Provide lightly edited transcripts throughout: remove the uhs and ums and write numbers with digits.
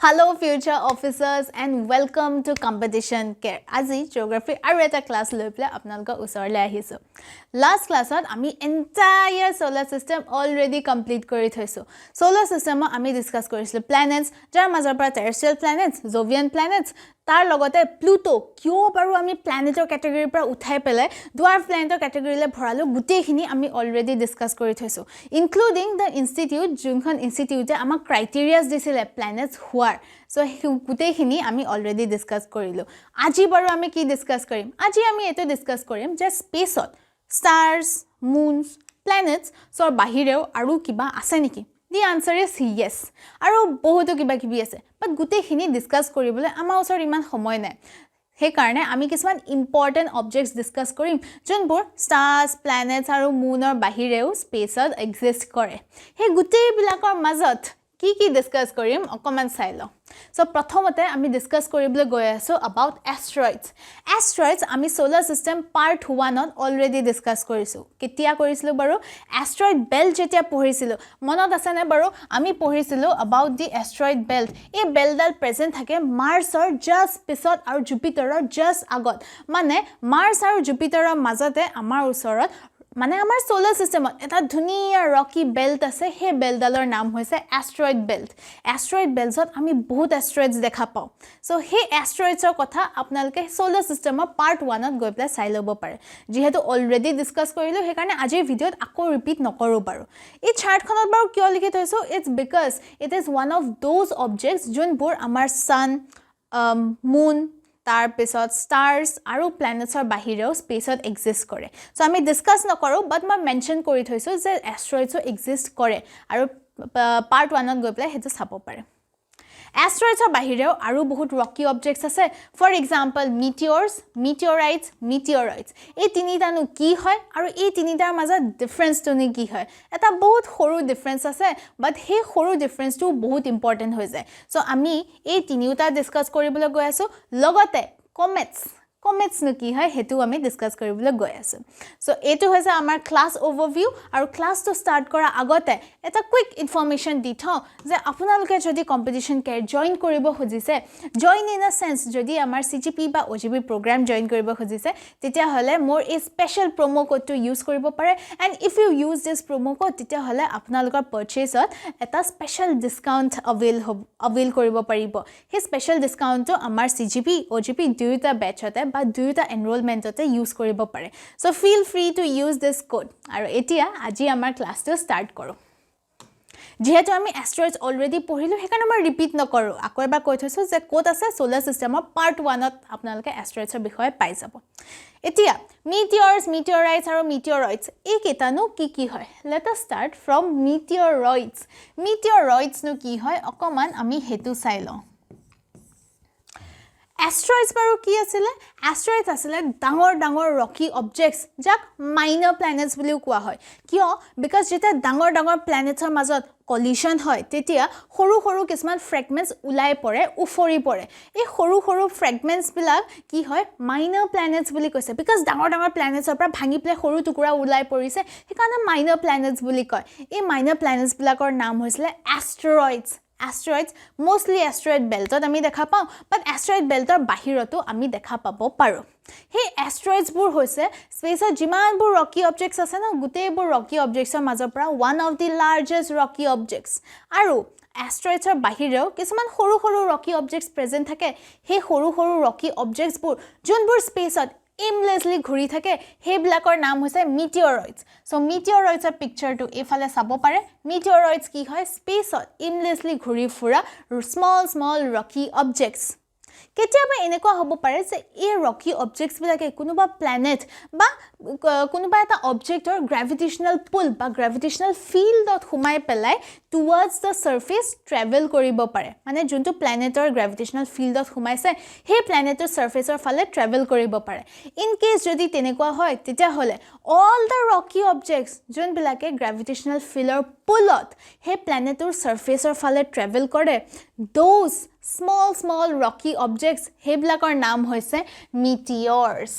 Hello future officers and welcome to competition care. আজি geography আৰু এটা ক্লাস লৈ পেলাই আপোনালোকৰ ওচৰলৈ আহিছো. Last classত আমি entire solar system already complete কৰি থৈছো. Solar system আমি ডিসকাস কৰিছিলো planets, যাৰ মাজৰ পৰা terrestrial planets, Jovian planets, তাৰ লগতে প্লুটো কিয় বাৰু আমি প্ল্যানেটৰ ক্যাটেগৰীৰ পৰা উঠাই পেলাই ডুৱাৰ্ফ প্ল্যানেটৰ ক্যাটেগৰীলৈ ভৰালো গুটেইখিনি আমি অলৰেডি ডিসকাস কৰি থৈছো ইনক্লুডিং দ্য ইনষ্টিটিউট যোনখন ইনষ্টিটিউটে আমাক ক্ৰাইটেৰিয়াজ দিছিলে প্ল্যানেটস হোৱাৰ সো গুটেইখিনি আমি অলৰেডি ডিসকাস কৰিলো আজি বাৰু আমি কি ডিসকাস কৰিম আজি আমি এটো ডিসকাস কৰিম যে স্পেসত stars moons planets সৰ বাহিৰেও আৰু কিবা আছে নেকি The answer is yes. আৰু বহুতো কিবা কিবি আছে বাট গুটেইখিনি ডিসকাস কৰিবলৈ আমাৰ ওচৰত ইমান সময় নাই হে কাৰণে আমি কিছুমান ইম্পৰ্টেন্ট অবজেক্টস ডিসকাস কৰিম যোনবোৰ stars planets আৰু moonৰ বাহিৰেও স্পেসত এক্সিষ্ট কৰে হে গুটেই বিলাকৰ মাজত কি ডিসকাস কৰিম অকমান চাই ল সো প্ৰথমতে আমি ডিসকাস কৰিবলৈ গৈ আছো about asteroids আমি solar system part 1 ত অলৰেডি ডিসকাস কৰিছো কেতিয়া কৰিছিলো বাৰু asteroid belt যেতিয়া পঢ়িছিলো মনত আছে নে বাৰু আমি পঢ়িছিলো about the asteroid belt এই বেলডাল প্ৰেজেন্ট থাকে মাৰ্চৰ জাস্ট পিছত আৰু জুপিটাৰৰ জাস্ট আগত মানে মাৰ্চ আৰু জুপিটাৰৰ মাজতে আমাৰ ওচৰত মানে আমাৰ সোলাৰ সিস্টেমত এটা ধুনিয়া ৰকি বেল্ট আছে হে বেলডালৰ নাম হৈছে এস্টেৰয়েড বেল্টছত আমি বহুত এস্টেৰয়েডস দেখা পাও সো হে এস্টেৰয়েডছৰ কথা আপোনালোকে সোলাৰ সিস্টেমৰ পাৰ্ট 1 ত গৈ পেলাই চাই ল'ব পাৰে যেহেতু অলৰেডি ডিসকাস কৰিলো হে কাৰণে আজিৰ ভিডিওত আকৌ ৰিপিট নকৰো বাৰু এই চাৰ্টখনত বাৰু কিয় লিখি থৈছো it's because it is one of those objects যোনবোৰ আমাৰ সান মুন তাৰ পিছত stars আৰু planetsৰ বাহিৰেও স্পেসত এক্সিষ্ট কৰে সো আমি ডিসকাস নকৰো বাট মই মেনশন কৰি থৈছো যে এস্টেৰয়েডছো এক্সিষ্ট কৰে আৰু পাৰ্ট 1 ত গৈ পেলাই হেতু চাব পাৰে এস্টেৰয়েডছৰ বাহিৰেও আৰু বহুত ৰকি অবজেক্টস আছে ফৰ এক্সাম্পল meteorites এই তিনিটানো কি হয় আৰু এই তিনিটাৰ মাজত ডিফাৰেন্সটো নি কি হয় এটা বহুত সৰু ডিফাৰেন্স আছে বাট হে সৰু ডিফাৰেন্সটো বহুত ইম্পৰ্টেন্ট হৈ যায় সো আমি এই তিনিটা ডিসকাস কৰিবলৈ গৈ আছো লগতে কমেটস নো কি হয় হেতু আমি ডিসকাস কৰিবলৈ গৈ আছো সো এটো হৈছে আমাৰ ক্লাস ওভাৰভিউ আৰু ক্লাসটো স্টাৰ্ট কৰা আগতে এটা কুইক ইনফৰমেশন দি থওঁ যে আপোনালোকে যদি কম্পিটিশন কেয়াৰ জয়েন কৰিব খুজিছে জয়েন ইন আ সেন্স যদি আমাৰ সিজিপি বা ওজিপি প্ৰগ্ৰাম জয়েন কৰিব খুজিছে তেতিয়া হলে মোৰ এই স্পেশাল প্ৰমো কোডটো ইউজ কৰিব পাৰে and if you use this promo code তেতিয়া হলে আপোনালোকৰ পাৰচেজত এটা স্পেশাল ডিসকাউন্ট অভেইল কৰিব পাৰিব হে স্পেশাল ডিসকাউন্টটো আমাৰ সিজিপি ওজিপি দুইটা বেচতে বা দুইটা এনৰোলমেন্টতে ইউজ কৰিব পাৰে so feel free to use this code আৰু এতিয়া আজি আমাৰ ক্লাসটো স্টাৰ্ট কৰো যেহেতু আমি এস্টেৰয়েডস অলৰেডি পঢ়িলো হেকাৰণে মই ৰিপিট নকৰো আকৌ এবাৰ কৈ থৈছো যে কোড আছে সোলাৰ সিস্টেমৰ পাৰ্ট 1 ত আপোনালোকে এস্টেৰয়েডছৰ বিষয়ে পাই যাব এতিয়া meteorites আৰু meteoroids এই কেটানো কি হয় let us start from meteoroids নো কি হয় অকমান আমি হেতু চাই লওঁ Asteroids বাৰু কি আছিল Asteroids আছিল ডাঙৰ ৰকি অবজেক্টস যাক মাইনৰ প্ল্যানেটস বুলিও কোৱা হয় কিয় because যেতিয়া ডাঙৰ প্ল্যানেটছৰ মাজত কলিশন হয় তেতিয়া সৰু কিছুমান ফ্ৰেগমেন্টস উলাই পৰে উফৰি পৰে এই সৰু ফ্ৰেগমেন্টস বিলাক কি হয় মাইনৰ প্ল্যানেটস বুলি কৈছে because ডাঙৰ প্ল্যানেটছৰ পৰা ভাঙি প্লে সৰু টুকুৰা উলাই পৰিছে সেইকাৰণে মাইনৰ প্ল্যানেটস বুলি কয় এই মাইনৰ প্ল্যানেটস বিলাকৰ নাম হৈছিল asteroids mostly asteroid beltত আমি দেখা পাও but asteroid beltৰ বাহিৰতো আমি দেখা পাব পাৰো হে asteroids বোৰ হৈছে স্পেসত যিমানবোৰ ৰকি অবজেক্টস আছে না গুটেইবোৰ ৰকি অবজেক্টছৰ মাজৰ পৰা one of the largest rocky objects আৰু asteroidsৰ বাহিৰেও কিছুমান সৰু ৰকি অবজেক্টস প্ৰেজেন্ট থাকে হে সৰু ৰকি অবজেক্টস বোৰ যোনবোৰ স্পেসত aimlessly ঘূৰি থাকে হে ব্লাকৰ নাম হৈছে meteoroids সো meteoroids ৰ পিকচাৰটো এফালে চাব পাৰে meteoroids কি হয় স্পেসত aimlessly ঘূৰি ফুৰা small rocky objects কেতিয়াবা এনেকুৱা হ'ব পাৰে যে এই ৰকি অবজেক্টস বিলাকে কোনোবা প্ল্যানেট বা কোনোবা এটা অবজেক্টৰ গ্ৰেভিটেশনাল পুল বা গ্ৰেভিটেশনাল ফিল্ডত ঘুমাই পেলাই টুৱাৰ্ডছ দা সাৰফেস ট্ৰেভেল কৰিব পাৰে মানে যোনটো প্ল্যানেটৰ গ্ৰেভিটেশনাল ফিল্ডত ঘুমাইছে হে প্ল্যানেটৰ সাৰফেসৰ ফালে ট্ৰেভেল কৰিব পাৰে ইন কেস যদি তেনেকুৱা হয় তেতিয়া হলে অল দা ৰকি অবজেক্টস যোনবিলাকে গ্ৰেভিটেশনাল ফিল্ডৰ পুলত হে প্ল্যানেটৰ সাৰফেসৰ ফালে ট্ৰেভেল কৰে দোজ small rocky objects হেবিলাকৰ নাম হৈছে meteors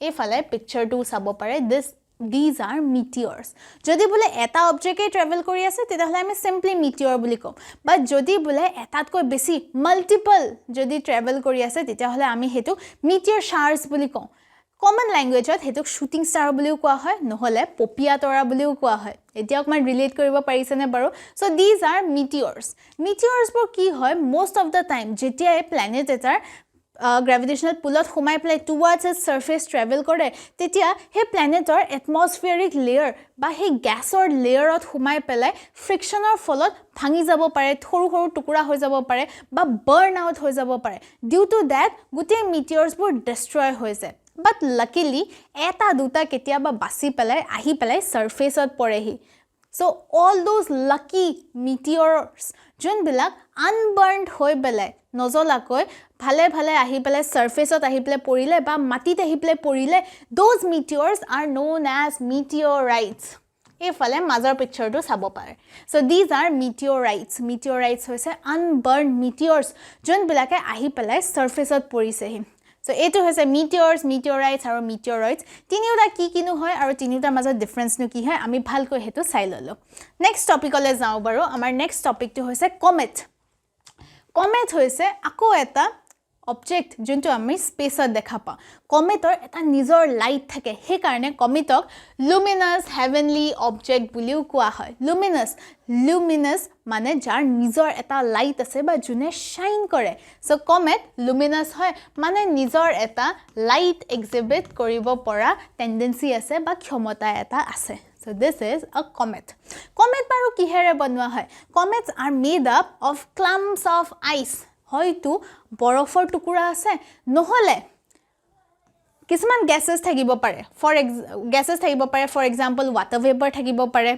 এফালে পিকচাৰটো চাব পাৰে this These are meteors. Jodi bole eta object e travel kori ase teta hole ami simply meteor boli kom. But jodi bole etat koi besi multiple jodi travel kori ase teta hole ami hetu meteor showers boli kom. Common language at hetuk shooting star boliu koa hoy nohole popia tora boliu koa hoy. Etia okman relate koriba parise ne baro. So these are meteors. Meteors bor ki hoy most of the time jetia a planet etar gravitational pull out humai play towards its surface travel kore tetia he planet or atmospheric layer ba he gas or layer ot humai pelai friction or folot bhangi jabo pare thoru thoru tukura hoi jabo pare ba burn out hoi jabo pare due to that gute meteors bor destroy hoise but luckily eta duta ketia ba basi pelai ahi pelai surface ot porehi so all those lucky meteors jun bilak unburned hoi belai nozolakoi phale phale ahi pele surface ot ahi pele porile ba matite ahi pele porile those meteors are known as meteorites e phale major picture to sabo pare so these are meteorites hoise unburned meteors jon bilake ahi pele surface ot porise hi so eto hoise meteors meteorites aru meteoroids tiniuta ki kinu hoy aru tiniuta major difference nu ki hoy ami bhalko hetu sai lolo next topic ole jao baro amar next topic to hoise comet hoise ako eta object junto ami space ot dekha pa comet or eta nijor light thake he karone comet ok luminous heavenly object buliu koa hoy luminous mane jar nijor eta light ase ba june shine kore so comet luminous hoy mane nijor eta light exhibit koribo pora tendency ase ba khomota eta ase so this is a comet baru kihere banwa hoy comets are made up of clumps of ice hoytu borofor tukura ase nohole kisman gases thakibo pare for example water vapor thakibo pare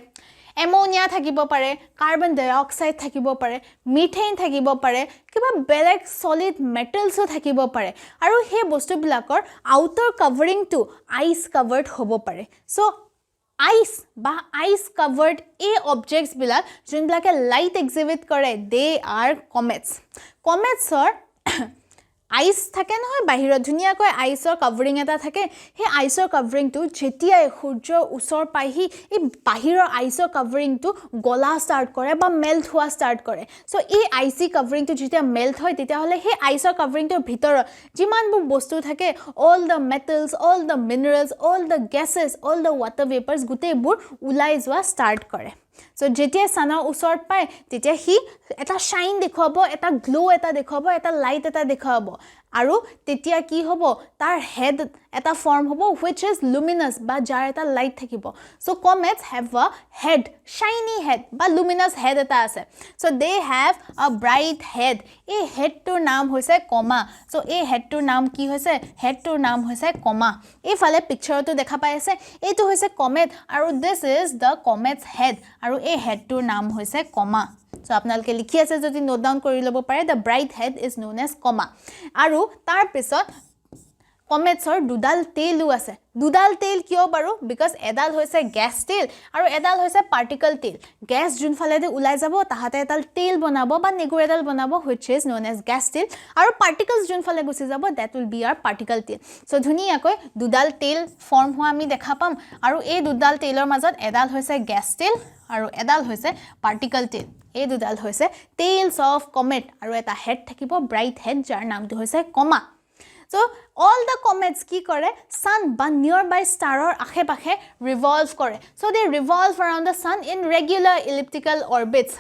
ammonia thakibo pare carbon dioxide thakibo pare methane thakibo pare kiba beleg solid metals o thakibo pare aru he bostu bilakor outer covering to ice covered hobo pare so ice covered a objects bilak jun bilake light exhibit kore they are comets are ice থাকে নহয় বাহিৰত ধুনিয়া কয় আইসৰ covering এটা থাকে হে আইসৰ covering two যেতিয়া সূৰ্যৰ উছৰ পাইহি এই বাহিৰৰ আইসৰ কভাৰিং টু গলা ষ্টাৰ্ট কৰে বা মেল্ট হোৱা ষ্টাৰ্ট কৰে সো এই আইসি কভাৰিং টু যেতিয়া মেল্ট হয় তেতিয়া হলে হে আইসৰ কভাৰিং টুৰ ভিতৰত যিমানবোৰ বস্তু থাকে all the metals all the minerals all the gases all the water vapors গুটেবোৰ উলাই যোৱা ষ্টাৰ্ট কৰে so jetia sana usor pai tetia hi eta shine dekhabo eta glow eta dekhabo eta light eta dekhabo aru tetia ki hobo tar head eta form hobo which is luminous ba jar eta light thakibo so comets have a head shiny head ba luminous head eta ase so they have a bright head a head to naam hoise coma so a head to naam ki hoise head to naam hoise coma e phale picture to dekha pai ase etu hoise comet aru this is the comet's head aru a head to naam hoise coma so apnalke likhi ase jodi note down kori lobo pare the bright head is known as coma aru tar pisot comets or dudal tail ase dudal tail kyo baru because edal hoise gas tail aru edal hoise particle tail gas jun phale de ulai jabo tahate edal tail banabo ba negur edal banabo which is known as gas tail aru particles jun phale gusi jabo that will be our particle tail so dhuniya koi dudal tail form ho ami dekha pam aru ei dudal tailor majot edal hoise gas tail aru edal hoise particle tail ei dudal hoise tails of comet aru eta head thakibo bright head jar naam tu hoise coma so all the comets ki kore sun ba nearby star or akhe pakhe revolve kore so they revolve around the sun in regular elliptical orbits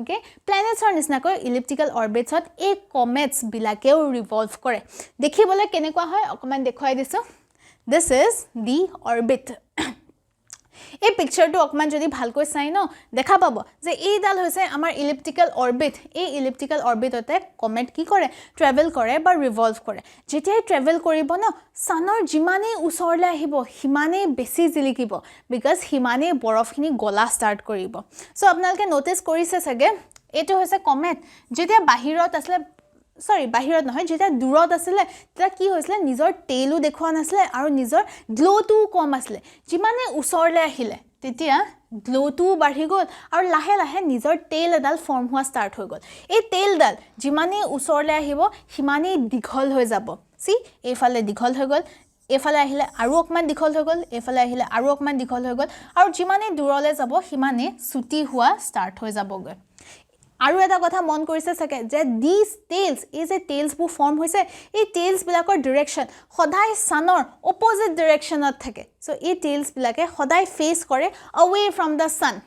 okay planets or nisna koi elliptical orbits ot a comets bilakeu revolve kore dekhibole kenekwa hoy okman dekhoi disu this is the orbit এই পিকচাৰটো অকমান যদি ভালকৈ চাই ন দেখা পাব যে এই ডাল হৈছে আমাৰ ইলিপ্টিকেল অৰবিট এই ইলিপ্টিকেল অৰবিটতে কমেট কি কৰে ট্ৰেভেল কৰে বা ৰিভলভ কৰে যেতিয়া ট্ৰেভেল কৰিব ন সানৰ জিমানে উছৰলে আহিব হিমানে বেছি জিলিকিব বিকজ হিমানে বৰফখিনি গলা ষ্টাৰ্ট কৰিব সো আপোনালোকে নোটিস কৰিছে সগে এটো হৈছে কমেট যেতিয়া বাহিৰত আসলে sorry বাহিৰত নহয় যেটা দূৰত আছিল তা কি হৈছিল নিজৰ টেইলু দেখুৱা নাছিল আৰু নিজৰ গ্লোটো কম আছিল যিমানে উছৰলে আহিলে তেতিয়া গ্লোটো বাঢ়ি গল আৰু লাহে লাহে নিজৰ টেইল এডাল ফৰ্ম হোৱা ষ্টাৰ্ট হৈ গল এই টেইলডাল যিমানে উছৰলে আহিব হিমানে দীঘল হৈ যাব সি এইফালে দীঘল হৈ গল এফালে আহিলে আৰু অকমান দীঘল হৈ গ'ল এফালে আহিলে আৰু অকমান দীঘল হৈ গ'ল আৰু যিমানে দূৰলে যাব সিমানে ছুটি হোৱা ষ্টাৰ্ট হৈ যাবগৈ আৰু এটা কথা মন কৰিছে চাগে যে দিস টেইলছ এই যে টেইলছবোৰ ফৰ্ম হৈছে এই টেইলছবিলাকৰ ডিৰেকশ্যন সদায় সানৰ অপোজিট ডিৰেকশ্যনত থাকে সো এই টেইলছবিলাকে সদায় ফেস কৰে away from the sun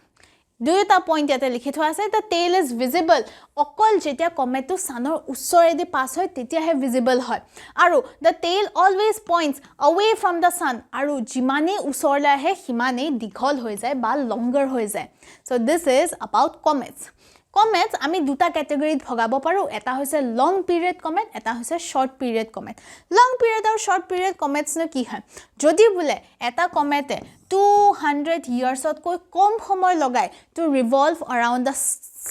দুইটা পইণ্ট ইয়াতে লিখি থোৱা আছে the tail is visible অকল যেতিয়া কমেটটো সানৰ ওচৰেদি পাছ হয় তেতিয়াহে ভিজিবল হয় আৰু the tail always points away from the sun আৰু যিমানে ওচৰলৈ আহে সিমানে দীঘল হৈ যায় বা লংগাৰ হৈ যায় so this is about comets Comets আমি দুটা ক্যাটাগৰীত ভগাব পাৰো এটা হৈছে লং পিৰিয়ড কমেট এটা হৈছে শৰ্ট পিৰিয়ড কমেট লং পিৰিয়ড আৰু শৰ্ট পিৰিয়ড কমেটছ ন কি হয় যদি বুলে এটা কমেটে 200 ইয়াৰ্ছত কৈ কম সময় লগায় to revolve around the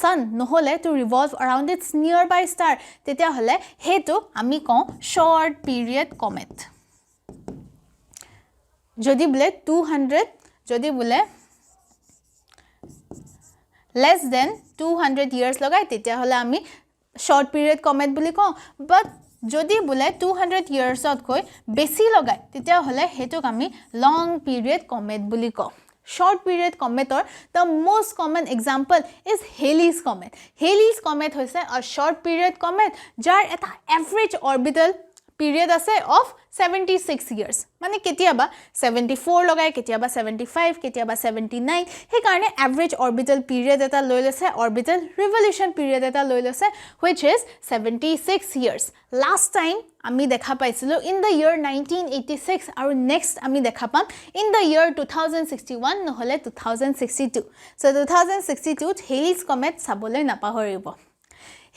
sun নহলে to revolve around its nearby star তেতিয়া হলে হেতু আমি কওঁ শৰ্ট পিৰিয়ড কমেট যদি বুলে 200 যদি বুলে less than 200 years লগাই তেতিয়া হলে আমি শর্ট পিরিয়ড কমেট বুলি কওঁ বাট যদি বুলে 200 ইয়াৰ্ছত কৈ বেছি লগাই তেতিয়া হলে হেতুক আমি লং পিরিয়ড কমেট বুলি কওঁ short period cometor the most common example is Halley's comet hoise a short period comet jar eta average orbital period ase of 76 years মানে কেতিয়াবা 74 লগায় কেতিয়াবা 75 কেতিয়াবা 79 হে কাৰণে average orbital period এটা লৈ লৈছে orbital revolution period এটা লৈ লৈছে which is 76 years last time আমি দেখা পাইছিলো in the year 1986 আৰু next আমি দেখা পাম in the year 2061 নহলে 2062 so 2062 ত Halley's comet চাবলৈ নাপাহৰিব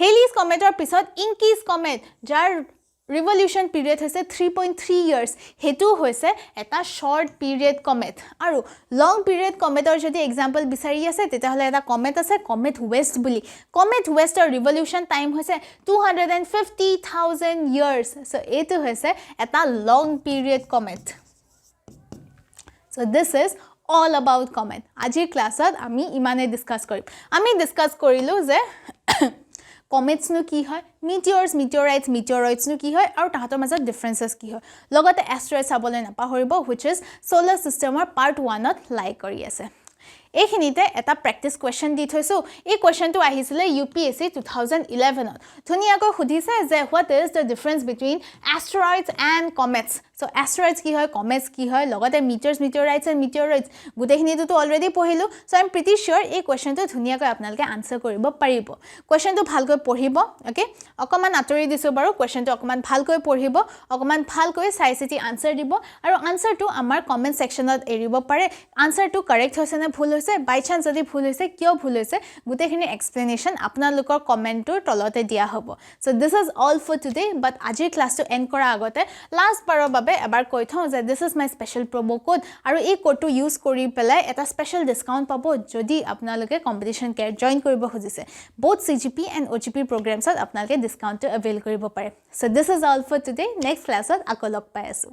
Halley's cometৰ পিছত Inky's comet jar revolution period হৈছে 3.3 years হেতু হৈছে এটা short period comet আৰু long period cometer যদি example বিচাৰি আছে তেতিয়াহলে এটা comet আছে comet west বুলি comet westৰ revolution time হৈছে 250,000 years so এটো হৈছে এটা long period comet so this is all about comet আজিৰ ক্লাছত আমি ইমানে ডিসকাস কৰিম আমি ডিসকাস কৰিলো যে comets no ki hoy meteors meteoroids no ki hoy aru tahator major differences ki hoy logote asteroids sabole na pahoribo which is solar system or part 1 ot lie kori ase এইখিনিতে এটা practice question দি থৈছো এই কোয়েশ্চনটো আহিছিলে UPSC 2011 ত ধুনিয়াকৈ খুদিছে যে what is the difference between asteroids and comets so asteroids কি হয় comets কি হয় লগতে meteorites and meteoroids গুটেখিনিটো তো অলরেডি পঢ়িলো so I'm pretty sure এই কোয়েশ্চনটো ধুনিয়াকৈ আপোনালোকে আনসার কৰিব পাৰিব কোয়েশ্চনটো ভালকৈ পঢ়িব ওকে অকমান আতৰি দিছো বাৰু কোয়েশ্চনটো অকমান ভালকৈ পঢ়িব অকমান ভালকৈ চাইচিটি আনসাৰ দিব আৰু আনসাৰটো আমাৰ কমেন্ট সেকশনত এৰিব পাৰে আনসাৰটো কাৰেক্ট হৈছে না ভুল by chance যদি ভুল হৈছে কিয় ভুল হৈছে গুটেখিনি এক্সপ্লেনেশন আপোনালোকৰ কমেন্টৰ তলতে দিয়া হ'ব so this is all for today but আজিৰ ক্লাসটো এন্ড কৰা আগতে লাষ্ট বাৰৰ বাবে এবাৰ কৈ থওঁ যে this is my special promo code আৰু এই কোডটো ইউজ কৰি পেলাই এটা স্পেশাল ডিসকাউন্ট পাব যদি আপোনালোকে কম্পিটিশন কেয়াৰ জয়েন কৰিব খুজিছে both CGP and OGP programs আপোনালোকে ডিসকাউন্টটো avail কৰিব পাৰে so this is all for today next classত আকৌ লগ পাই আছো